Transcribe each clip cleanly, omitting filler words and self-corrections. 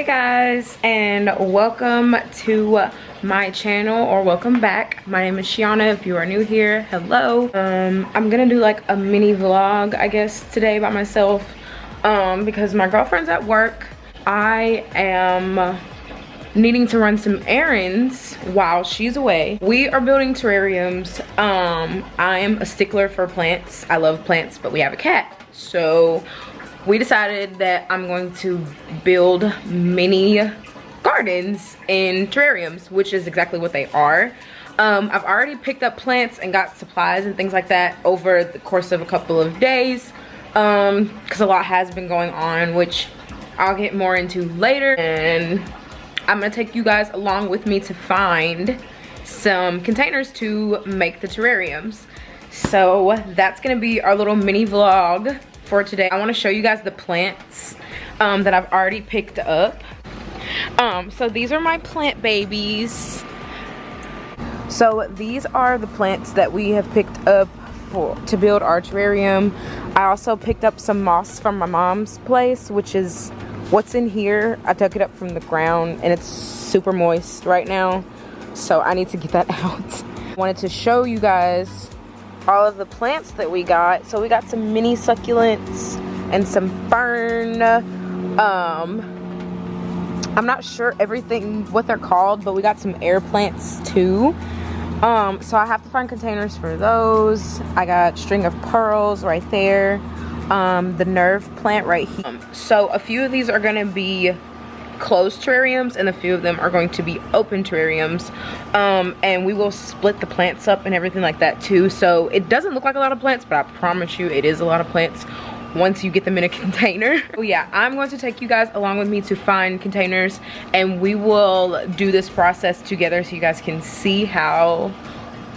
guys, and welcome to my channel, or welcome back. My name is Shiana. If you are new here, hello. I'm gonna do like a mini vlog, I guess, today by myself because my girlfriend's at work. I am needing to run some errands while she's away. We are building terrariums. I am a stickler for plants. I love plants, but we have a cat, so we decided that I'm going to build mini gardens in terrariums, which is exactly what they are. I've already picked up plants and got supplies and things like that over the course of a couple of days because a lot has been going on, which I'll get more into later. And I'm gonna take you guys along with me to find some containers to make the terrariums. So that's gonna be our little mini vlog for today. I want to show you guys the plants that I've already picked up. So these are my plant babies. So these are the plants that we have picked up to build our terrarium. I also picked up some moss from my mom's place, which is what's in here. I took it up from the ground and it's super moist right now, so I need to get that out. I wanted to show you guys all of the plants that we got. So we got some mini succulents and some fern. I'm not sure what they're called, but we got some air plants too. So I have to find containers for those. I got string of pearls right there. The nerve plant right here. So a few of these are gonna be closed terrariums and a few of them are going to be open terrariums, and we will split the plants up and everything like that too. So it doesn't look like a lot of plants, but I promise you it is a lot of plants once you get them in a container. So yeah, I'm going to take you guys along with me to find containers, and we will do this process together so you guys can see how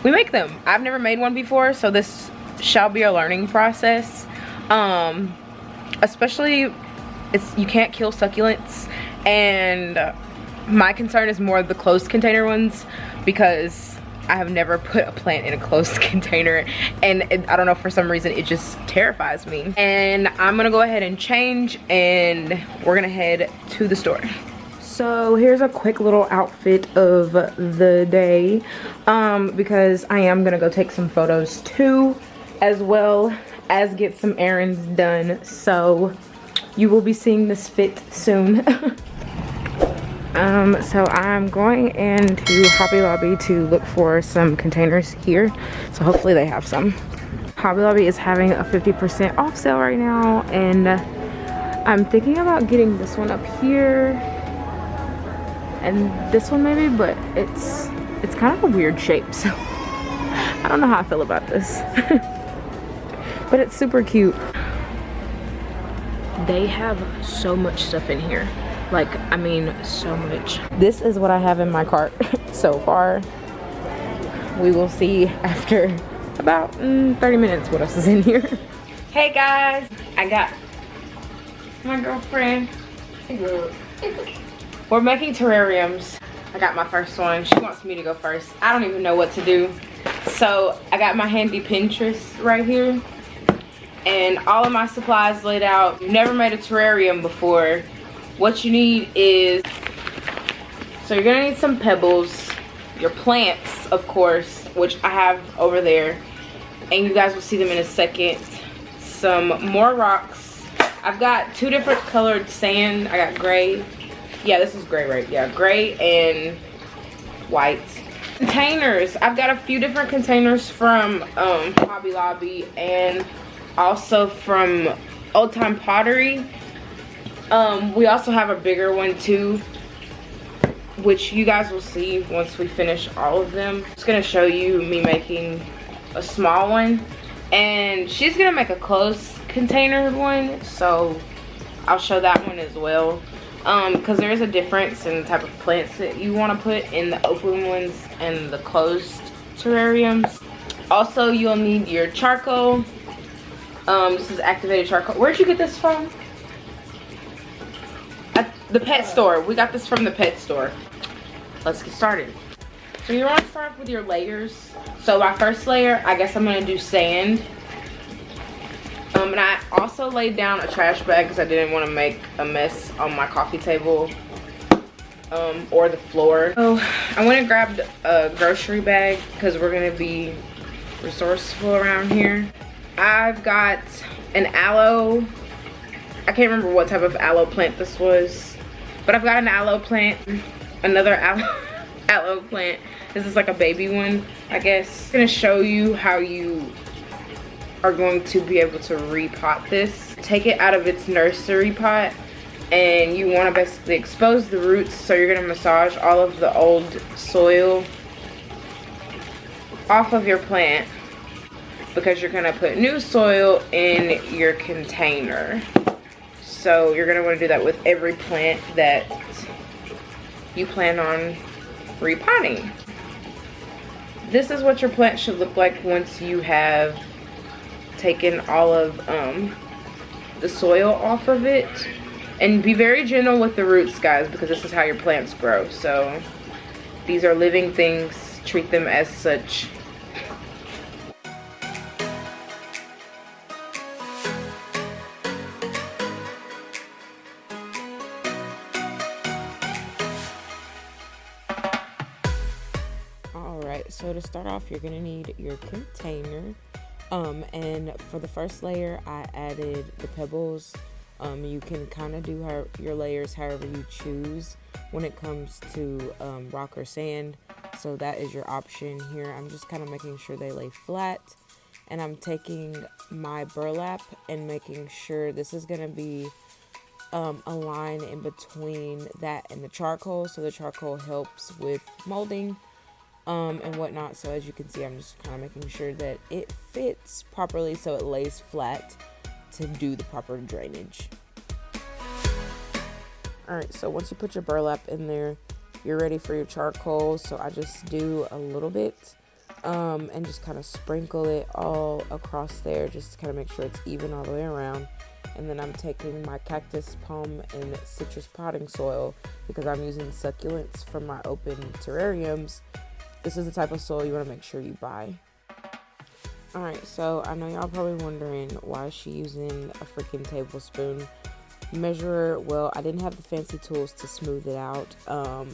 we make them. I've never made one before, so this shall be a learning process. Especially you can't kill succulents, and my concern is more the closed container ones because I have never put a plant in a closed container, and I don't know, for some reason it just terrifies me. And I'm gonna go ahead and change and we're gonna head to the store. So here's a quick little outfit of the day because I am gonna go take some photos too, as well as get some errands done. So you will be seeing this fit soon. So I'm going into Hobby Lobby to look for some containers here. So hopefully they have some. Hobby Lobby is having a 50% off sale right now, and I'm thinking about getting this one up here and this one maybe, but it's kind of a weird shape, so I don't know how I feel about this. But it's super cute. They have so much stuff in here. Like, I mean, so much. This is what I have in my cart so far. We will see after about 30 minutes what else is in here. Hey guys, I got my girlfriend. Hey girl. We're making terrariums. I got my first one. She wants me to go first. I don't even know what to do. So I got my handy Pinterest right here and all of my supplies laid out. You've never made a terrarium before. What you need is, so you're gonna need some pebbles, your plants, of course, which I have over there, and you guys will see them in a second. Some more rocks. I've got two different colored sand. I got gray. Yeah, this is gray, right? Yeah, gray and white. Containers. I've got a few different containers from Hobby Lobby and also from Old Time Pottery. We also have a bigger one too, which you guys will see once we finish all of them. I'm just gonna show you me making a small one, and she's gonna make a closed container one, so I'll show that one as well, because there is a difference in the type of plants that you want to put in the open ones and the closed terrariums. Also, you'll need your charcoal. This is activated charcoal. Where'd you get this from? The pet store. We got this from the pet store. Let's get started. So you want to start off with your layers. So my first layer, I guess I'm going to do sand. And I also laid down a trash bag because I didn't want to make a mess on my coffee table or the floor. So I went and grabbed a grocery bag because we're gonna be resourceful around here. I've got an aloe, I can't remember what type of aloe plant this was, but I've got an aloe plant, another aloe plant. This is like a baby one, I guess. I'm gonna show you how you are going to be able to repot this. Take it out of its nursery pot, and you want to basically expose the roots. So you're gonna massage all of the old soil off of your plant, because you're gonna put new soil in your container. So you're gonna want to do that with every plant that you plan on repotting. This is what your plant should look like once you have taken all of the soil off of it. And be very gentle with the roots, guys, because this is how your plants grow. So these are living things, treat them as such. Alright, so to start off, you're gonna need your container. And for the first layer, I added the pebbles. You can kind of do your layers however you choose when it comes to rock or sand. So that is your option here. I'm just kind of making sure they lay flat. And I'm taking my burlap and making sure this is going to be a line in between that and the charcoal. So the charcoal helps with molding and whatnot. So as you can see, I'm just kind of making sure that it fits properly so it lays flat to do the proper drainage. Alright, so once you put your burlap in there, you're ready for your charcoal. So I just do a little bit and just kind of sprinkle it all across there, just to kind of make sure it's even all the way around. And then I'm taking my cactus, palm, and citrus potting soil because I'm using succulents from my open terrariums. This is the type of soil you want to make sure you buy. Alright, so I know y'all probably wondering, why is she using a freaking tablespoon measurer? Well, I didn't have the fancy tools to smooth it out.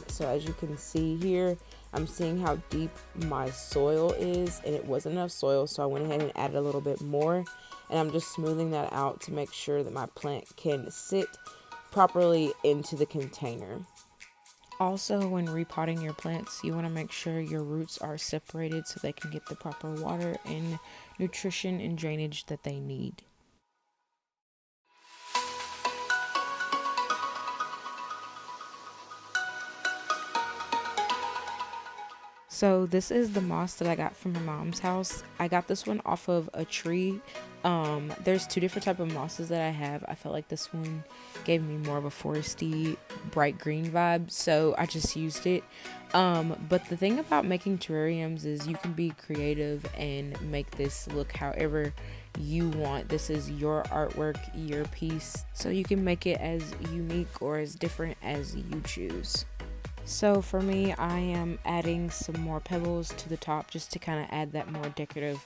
So as you can see here, I'm seeing how deep my soil is, and it wasn't enough soil, so I went ahead and added a little bit more. And I'm just smoothing that out to make sure that my plant can sit properly into the container. Also, when repotting your plants, you want to make sure your roots are separated so they can get the proper water and nutrition and drainage that they need. So this is the moss that I got from my mom's house. I got this one off of a tree. There's two different type of mosses that I have. I felt like this one gave me more of a foresty, bright green vibe, so I just used it. But the thing about making terrariums is you can be creative and make this look however you want. This is your artwork, your piece, so you can make it as unique or as different as you choose. So for me, I am adding some more pebbles to the top just to kind of add that more decorative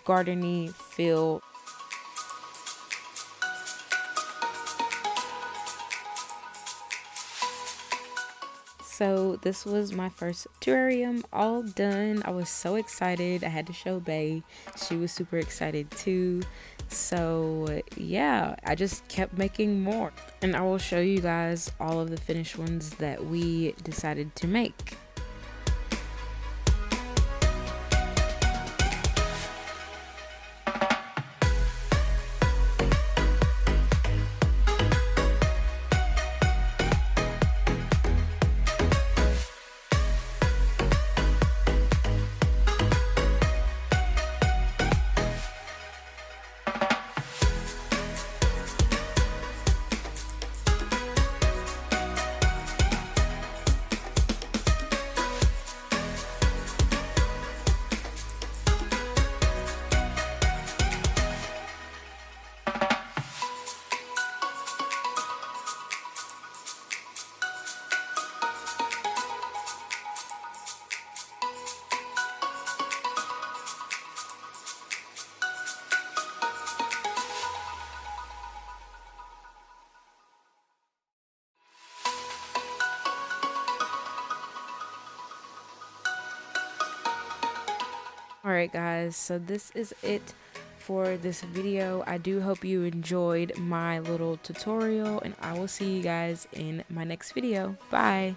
gardeny feel. So this was my first terrarium all done. I was so excited. I had to show Bae. She was super excited too. So yeah, I just kept making more. And I will show you guys all of the finished ones that we decided to make. Alright guys, so this is it for this video. I do hope you enjoyed my little tutorial, and I will see you guys in my next video. Bye!